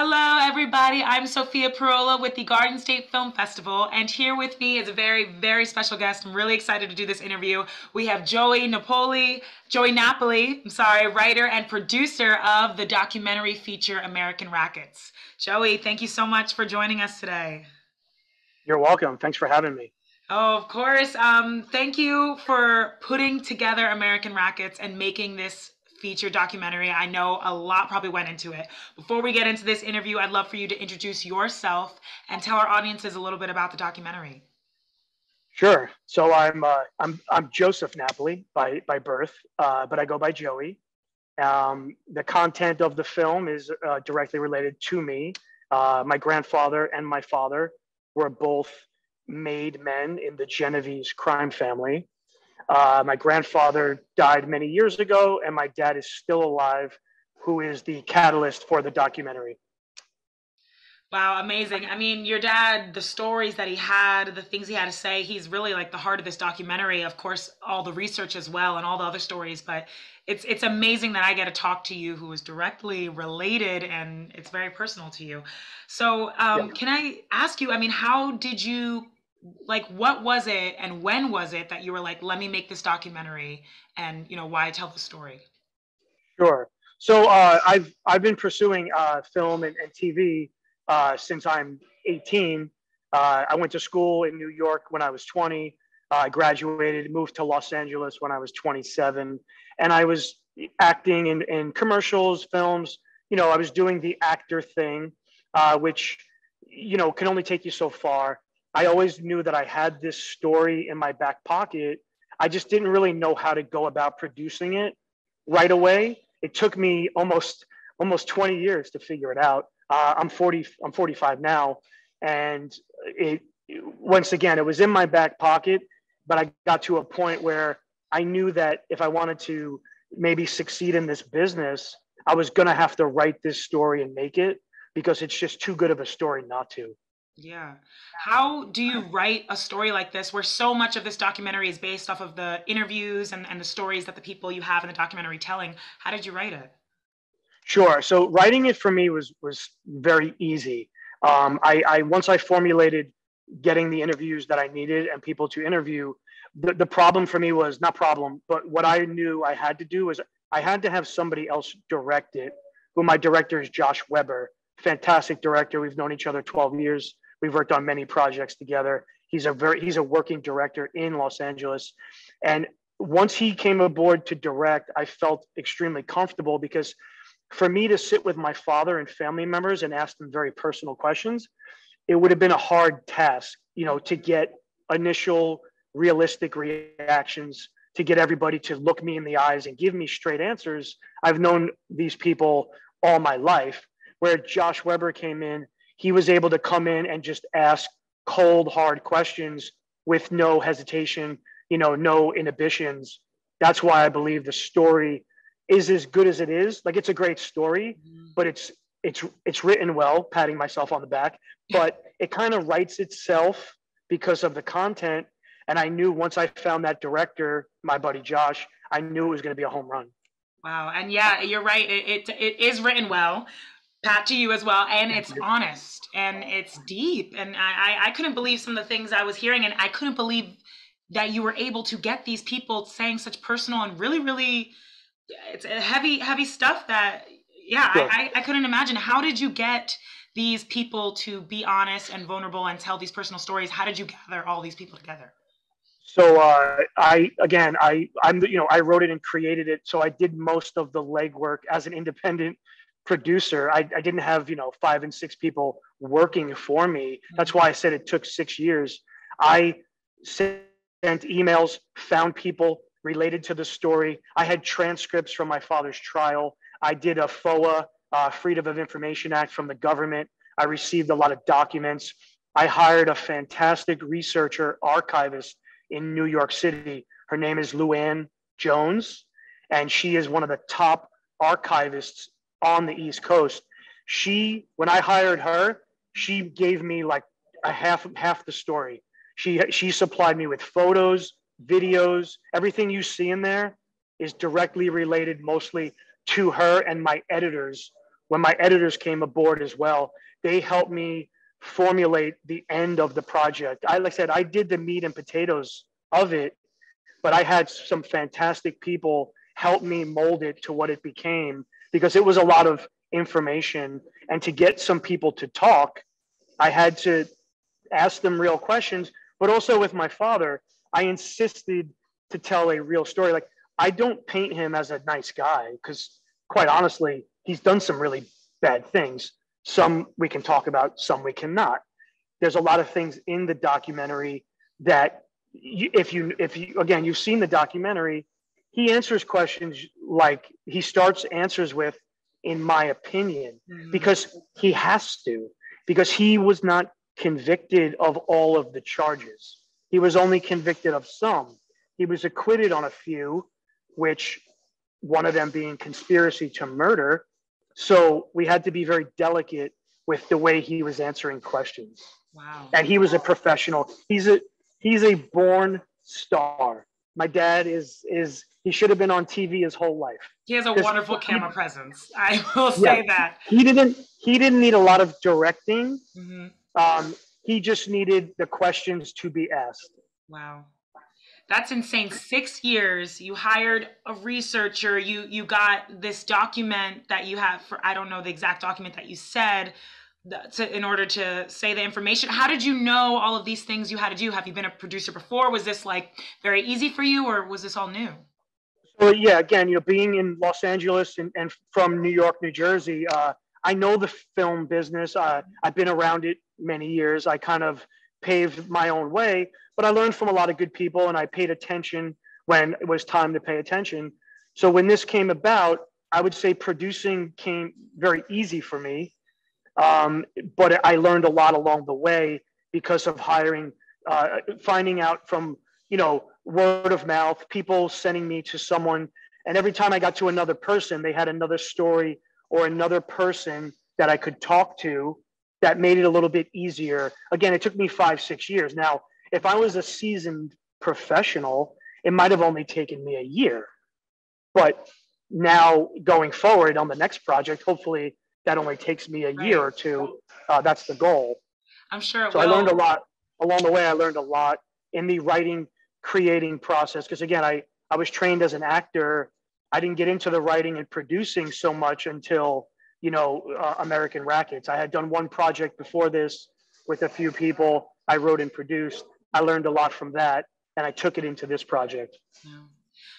Hello, everybody. I'm Sophia Parola with the Garden State Film Festival, and here with me is a very, very special guest. I'm really excited to do this interview. We have Joey Napoli, writer and producer of the documentary feature American Rackets. Joey, thank you so much for joining us today. You're welcome. Thanks for having me. Oh, of course. Thank you for putting together American Rackets and making this feature documentary. I know a lot probably went into it. Before we get into this interview, I'd love for you to introduce yourself and tell our audiences a little bit about the documentary. Sure. So I'm Joseph Napoli by birth, but I go by Joey. The content of the film is directly related to me. My grandfather and my father were both made men in the Genovese crime family. My grandfather died many years ago, and my dad is still alive, who is the catalyst for the documentary. Wow, amazing. I mean, your dad, the stories that he had, the things he had to say, he's really like the heart of this documentary. Of course, all the research as well and all the other stories, but it's amazing that I get to talk to you who is directly related and it's very personal to you. So, Yeah. can I ask you, I mean, how did you like what was it and when was it that you were like, let me make this documentary and why tell the story? Sure. So I've been pursuing film and TV since I'm 18. I went to school in New York when I was 20. I graduated, moved to Los Angeles when I was 27, and I was acting in commercials, films. I was doing the actor thing, which can only take you so far. I always knew that I had this story in my back pocket. I just didn't really know how to go about producing it right away. It took me almost 20 years to figure it out. I'm 40. I'm 45 now, and it once again it was in my back pocket. But I got to a point where I knew that if I wanted to maybe succeed in this business, I was going to have to write this story and make it because it's just too good of a story not to. Yeah. How do you write a story like this where so much of this documentary is based off of the interviews and the stories that the people you have in the documentary telling? How did you write it? Sure. So writing it for me was very easy. I once I formulated getting the interviews that I needed and people to interview. The problem for me was not problem, but what I knew I had to do was I had to have somebody else direct it. Who my director is Josh Weber, fantastic director. We've known each other 12 years. We've worked on many projects together. He's a working director in Los Angeles, and once he came aboard to direct, I felt extremely comfortable because for me to sit with my father and family members and ask them very personal questions, it would have been a hard task, to get initial realistic reactions, to get everybody to look me in the eyes and give me straight answers. I've known these people all my life. Where Josh Weber came in, he was able to come in and just ask cold, hard questions with no hesitation, no inhibitions. That's why I believe the story is as good as it is. Like, it's a great story, but it's written well, patting myself on the back, but it kind of writes itself because of the content. And I knew once I found that director, my buddy Josh, I knew it was going to be a home run. Wow. And yeah, you're right. It is written well. Pat to you as well, and it's honest and it's deep, and I couldn't believe some of the things I was hearing, and I couldn't believe that you were able to get these people saying such personal and really it's heavy stuff that Sure. I couldn't imagine. How did you get these people to be honest and vulnerable and tell these personal stories? How did you gather all these people together? So I wrote it and created it. So I did most of the legwork as an independent producer. I didn't have 5 and 6 people working for me. That's why I said it took 6 years. I sent emails, found people related to the story. I had transcripts from my father's trial. I did a FOA, Freedom of Information Act from the government. I received a lot of documents. I hired a fantastic researcher, archivist in New York City. Her name is Luann Jones, and she is one of the top archivists on the East Coast. When I hired her, she gave me like a half the story. She supplied me with photos, videos, everything you see in there is directly related mostly to her and my editors when my editors came aboard as well, they helped me formulate the end of the project. Like I said, I did the meat and potatoes of it, but I had some fantastic people help me mold it to what it became, because it was a lot of information. And to get some people to talk, I had to ask them real questions. But also with my father, I insisted to tell a real story. Like, I don't paint him as a nice guy, because quite honestly, he's done some really bad things. Some we can talk about, some we cannot. There's a lot of things in the documentary that if you again, you've seen the documentary, he answers questions like he starts answers with, in my opinion, because he has to, because he was not convicted of all of the charges. He was only convicted of some. He was acquitted on a few, which one of them being conspiracy to murder. So we had to be very delicate with the way he was answering questions. Wow. And he was a professional. He's a born star. My dad is he should have been on TV his whole life. He has a wonderful camera presence. I will say that. He didn't need a lot of directing. He just needed the questions to be asked. Wow. That's insane. 6 years, you hired a researcher, you got this document that you have for, I don't know the exact document that you said, in order to say the information. How did you know all of these things you had to do? Have you been a producer before? Was this like very easy for you, or was this all new? So yeah, again, being in Los Angeles and from New York, New Jersey, I know the film business. I've been around it many years. I kind of paved my own way, but I learned from a lot of good people, and I paid attention when it was time to pay attention. So when this came about, I would say producing came very easy for me. But I learned a lot along the way because of hiring, finding out from, word of mouth, people sending me to someone. And every time I got to another person, they had another story or another person that I could talk to that made it a little bit easier. Again, it took me 5-6 years. Now, if I was a seasoned professional, it might have only taken me a year. But now going forward on the next project, hopefully that only takes me a year or two. That's the goal. I'm sure. So I learned a lot along the way. I learned a lot in the writing, creating process. Because again, I was trained as an actor. I didn't get into the writing and producing so much until, American Rackets. I had done one project before this with a few people. I wrote and produced. I learned a lot from that, and I took it into this project. Yeah.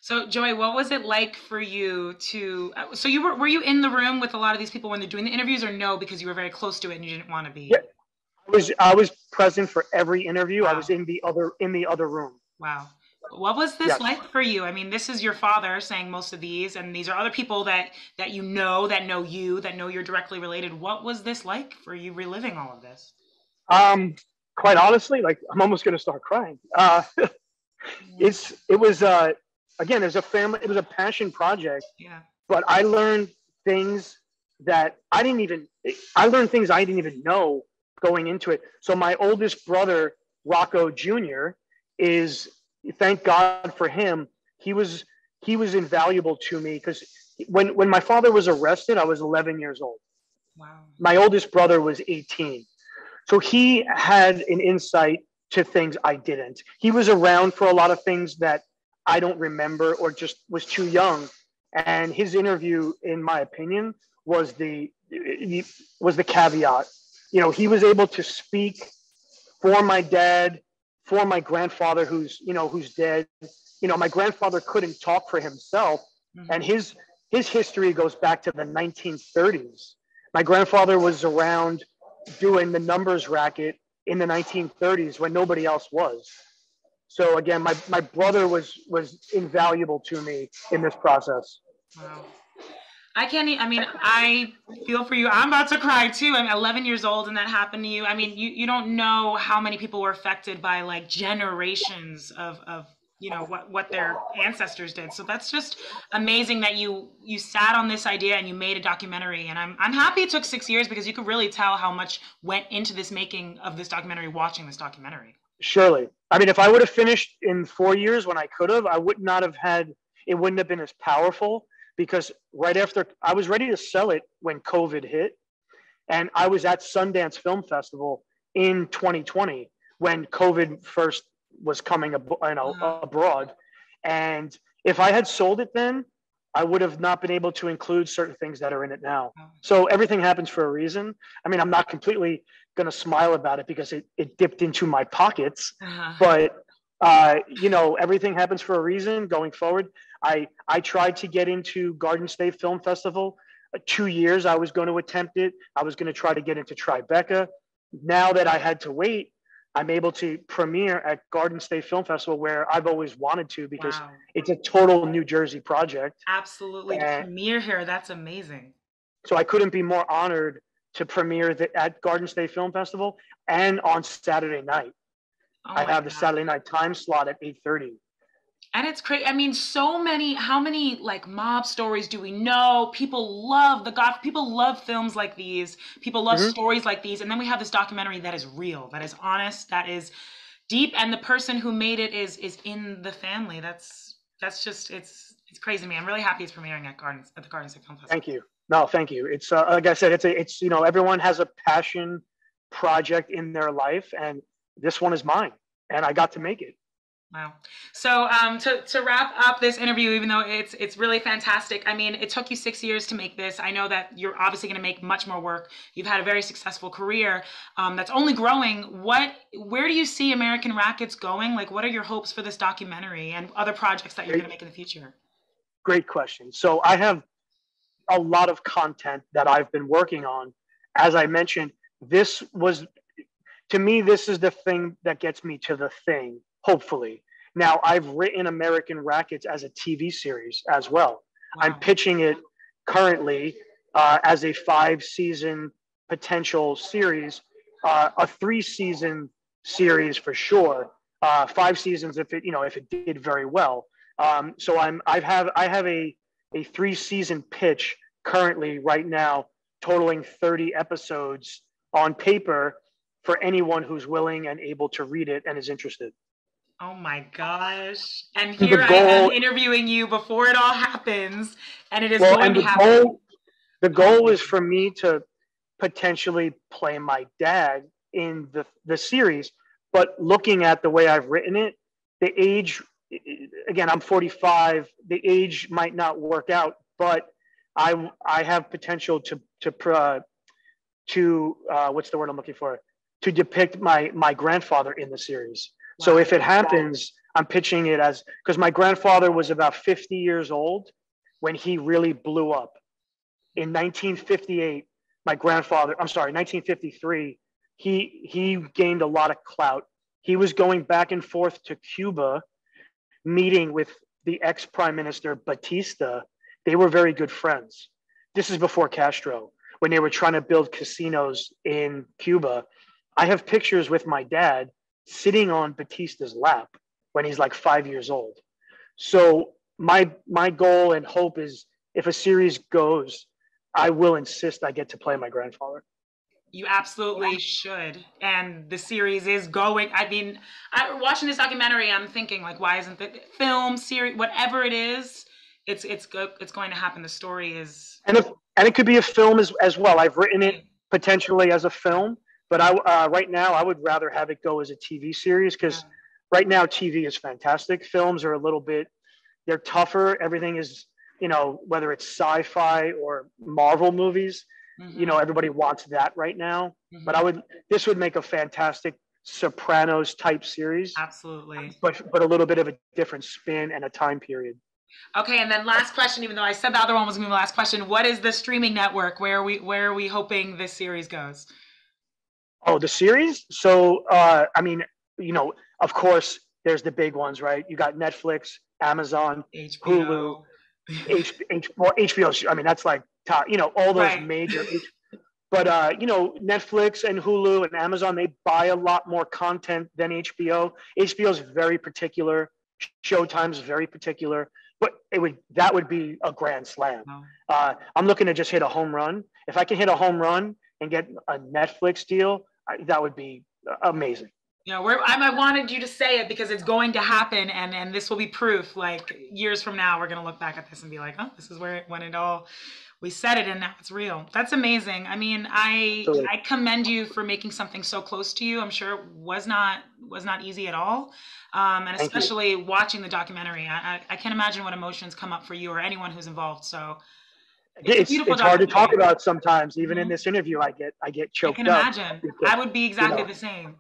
So Joey, what was it like for you to, so were you in the room with a lot of these people when they're doing the interviews, or no, because you were very close to it and you didn't want to be? Yeah, I was present for every interview. Wow. I was in the other room. Wow. What was this like for you? I mean, this is your father saying most of these, and these are other people that know you, that know you're directly related. What was this like for you reliving all of this? Quite honestly, like, I'm almost going to start crying. It was again, it was a passion project. Yeah. But I learned things that I didn't even know going into it. So my oldest brother, Rocco Jr., is, thank God for him, he was invaluable to me, because when my father was arrested, I was 11 years old. Wow. My oldest brother was 18. So he had an insight to things I didn't. He was around for a lot of things that I don't remember or just was too young. And his interview, in my opinion, was the caveat. He was able to speak for my dad, for my grandfather who's dead. My grandfather couldn't talk for himself. Mm-hmm. And his history goes back to the 1930s. My grandfather was around doing the numbers racket in the 1930s when nobody else was. So again, my brother was invaluable to me in this process. Wow. I feel for you. I'm about to cry too. I'm 11 years old and that happened to you. I mean, you don't know how many people were affected by like generations of what their ancestors did. So that's just amazing that you sat on this idea and you made a documentary. And I'm happy it took 6 years, because you could really tell how much went into this making of this documentary, watching this documentary. Surely. I mean, if I would have finished in 4 years when I could have, it wouldn't have been as powerful. because right after I was ready to sell it when COVID hit, and I was at Sundance Film Festival in 2020 when COVID first was coming, abroad. And if I had sold it then, I would have not been able to include certain things that are in it now. So everything happens for a reason. I mean, I'm not completely going to smile about it because it dipped into my pockets, but everything happens for a reason going forward. I tried to get into Garden State Film Festival. 2 years I was going to attempt it. I was going to try to get into Tribeca. Now that I had to wait, I'm able to premiere at Garden State Film Festival, where I've always wanted to, because it's a total New Jersey project. Absolutely. To premiere here, that's amazing. So I couldn't be more honored to premiere at Garden State Film Festival and on Saturday night. I have the Saturday night time slot at 8:30. And it's crazy. I mean, how many like mob stories do we know? People love people love films like these. People love stories like these. And then we have this documentary that is real, that is honest, that is deep. And the person who made it is in the family. That's just, it's crazy to me. I'm really happy it's premiering at the Garden State Film Festival. Thank you. No, thank you. It's like I said, it's everyone has a passion project in their life, and this one is mine, and I got to make it. Wow. So to wrap up this interview, even though it's really fantastic, I mean, it took you 6 years to make this. I know that you're obviously going to make much more work. You've had a very successful career that's only growing. Where do you see American Rackets going? Like, what are your hopes for this documentary and other projects that you're going to make in the future? Great question. So I have a lot of content that I've been working on. As I mentioned, to me, this is the thing that gets me to the thing. Hopefully. Now, I've written American Rackets as a TV series as well. Wow. I'm pitching it currently as a 5-season potential series, a 3-season series for sure. 5 seasons if it did very well. So I have a 3-season pitch currently right now, totaling 30 episodes on paper for anyone who's willing and able to read it and is interested. Oh my gosh. And here I am interviewing you before it all happens, and it is going to happen. The goal is for me to potentially play my dad in the series, but looking at the way I've written it, the age, again, I'm 45, the age might not work out, but I have potential to what's the word I'm looking for? To depict my grandfather in the series. Wow. So if it happens, I'm pitching it because my grandfather was about 50 years old when he really blew up. In 1958, 1953, he gained a lot of clout. He was going back and forth to Cuba, meeting with the ex-prime minister Batista. They were very good friends. This is before Castro, when they were trying to build casinos in Cuba. I have pictures with my dad sitting on Batista's lap when he's like 5 years old. So my goal and hope is, if a series goes, I will insist I get to play my grandfather. You absolutely should. And the series is going. I mean, watching this documentary, I'm thinking, like, why isn't the film, series, whatever it is, it's going to happen. The story is... And it could be a film as well. I've written it potentially as a film. But right now, I would rather have it go as a TV series, because right now TV is fantastic. Films are a little bit, they're tougher. Everything is, whether it's sci-fi or Marvel movies, everybody wants that right now. But this would make a fantastic Sopranos type series. Absolutely. But a little bit of a different spin and a time period. Okay, and then last question, even though I said the other one was going to be the last question, what is the streaming network? Where are we hoping this series goes? Oh, the series? So, of course, there's the big ones, right? You got Netflix, Amazon, HBO. Hulu, HBO. I mean, that's like top, all those major. But, Netflix and Hulu and Amazon, they buy a lot more content than HBO. HBO is very particular. Showtime's very particular. But that would be a grand slam. Oh. I'm looking to just hit a home run. If I can hit a home run and get a Netflix deal, that would be amazing. You know, I wanted you to say it because it's going to happen, and this will be proof. Like years from now, we're gonna look back at this and be like, oh, this is where when it all we said it, and now it's real. That's amazing. I mean, Absolutely. I commend you for making something so close to you. I'm sure it was not easy at all, and Thank you. especially watching the documentary. I can't imagine what emotions come up for you or anyone who's involved. So it's a beautiful It's hard to talk documentary. about sometimes. Even in Mhm. this interview, I get I can choked up imagine. because I would be you exactly know, the same.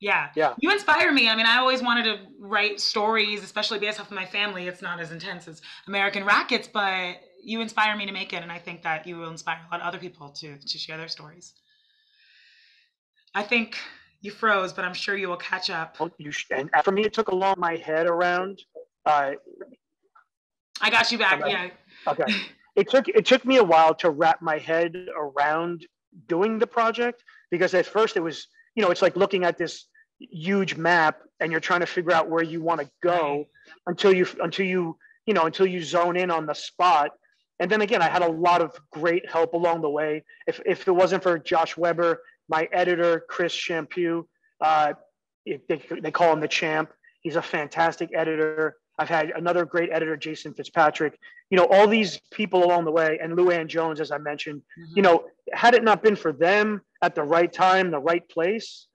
Yeah. yeah. You inspire me. I mean, I always wanted to write stories, especially based off of my family. It's not as intense as American Rackets, but you inspire me to make it. And I think that you will inspire a lot of other people to share their stories. I think you froze, but I'm sure you will catch up. And for me, it took a long my head around. Uh, I got you back. okay. Yeah. Okay. It took me a while to wrap my head around doing the project because at first it was, it's like looking at this huge map and you're trying to figure out where you want to Right. go until you zone in on the spot. And then again, I had a lot of great help along the way. If it wasn't for Josh Weber, my editor Chris Shampoo, uh, they call him the champ. He's a fantastic editor. I've had another great editor, Jason Fitzpatrick. All these people along the way, and Lou Ann Jones, as I mentioned. Hmm. Had it not been for them at the right time, the right place,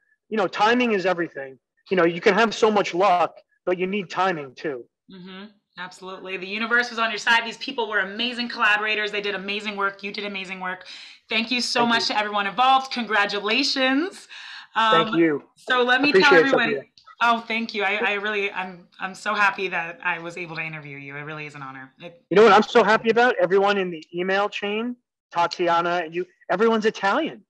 timing is everything. You can have so much luck, but you need timing too. Hmm. Absolutely. The universe was on your side. These people were amazing collaborators. They did amazing work. You did amazing work. Thank you so Thank much you. to everyone involved. Congratulations. Thank you. So let me tell Appreciate it, everybody. Sophia. Oh, thank you. I'm so happy that I was able to interview you. It really is an honor. You know what I'm so happy about? Everyone in the email chain, Tatiana and you, everyone's Italian.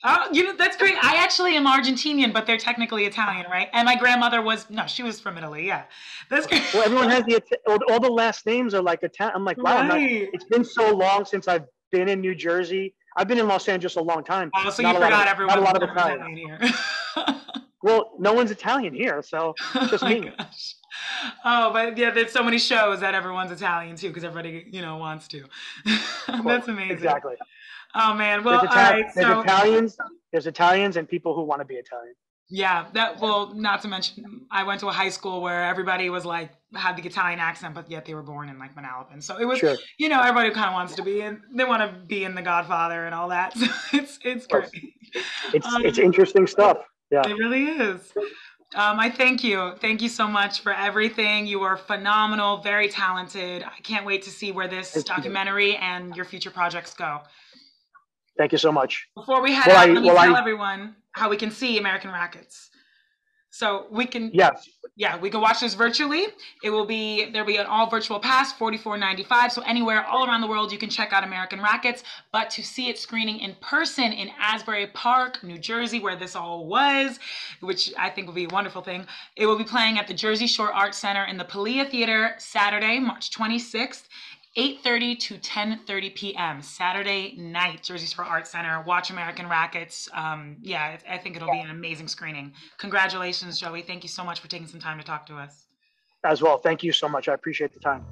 Oh, that's great. I actually am Argentinian, but they're technically Italian, right? And my grandmother was no, she was from Italy. Yeah, that's great. Well, everyone has all the last names are like Italian. I'm like, wow, Right. it's been so long since I've been in New Jersey. I've been in Los Angeles a long time. Oh, so you Not a lot of forgot not a everyone's lot of Italian. Italian here. Well, no one's Italian here, so it's Oh just my me. gosh. Oh, but yeah, there's so many shows that everyone's Italian too, because everybody, wants to. Of course, That's amazing. exactly. Oh man. There's Well, all Ita- right. there's So Italians, there's Italians, and people who want to be Italian. yeah, not to mention, I went to a high school where everybody was like had the Italian accent, but yet they were born in like Manalapan. So it was, Sure, of everybody kind of wants to be in. They want to be in The Godfather and all that. So it's great. course. It's Um, interesting stuff. Yeah. it really is. I thank you. Thank you so much for everything. You are phenomenal, very talented. I can't wait to see where this Thank you. documentary and your future projects go. Thank you so much. Before we head Well, out, I let me well tell I everyone how we can see American Rackets. So yes. we can watch this virtually. There'll be an all virtual pass, $44.95. So anywhere all around the world you can check out American Rackets. But to see it screening in person in Asbury Park, New Jersey, where this all was, which I think will be a wonderful thing, it will be playing at the Jersey Shore Arts Center in the Palia Theater Saturday, March 26th. 8:30 to 10:30 p.m. Saturday night, Jersey Shore Arts Center. Watch American Rackets. Yeah, I think it'll be an amazing screening. Congratulations, Joey. Thank you so much for taking some time to talk to us. As well. Thank you so much. I appreciate the time.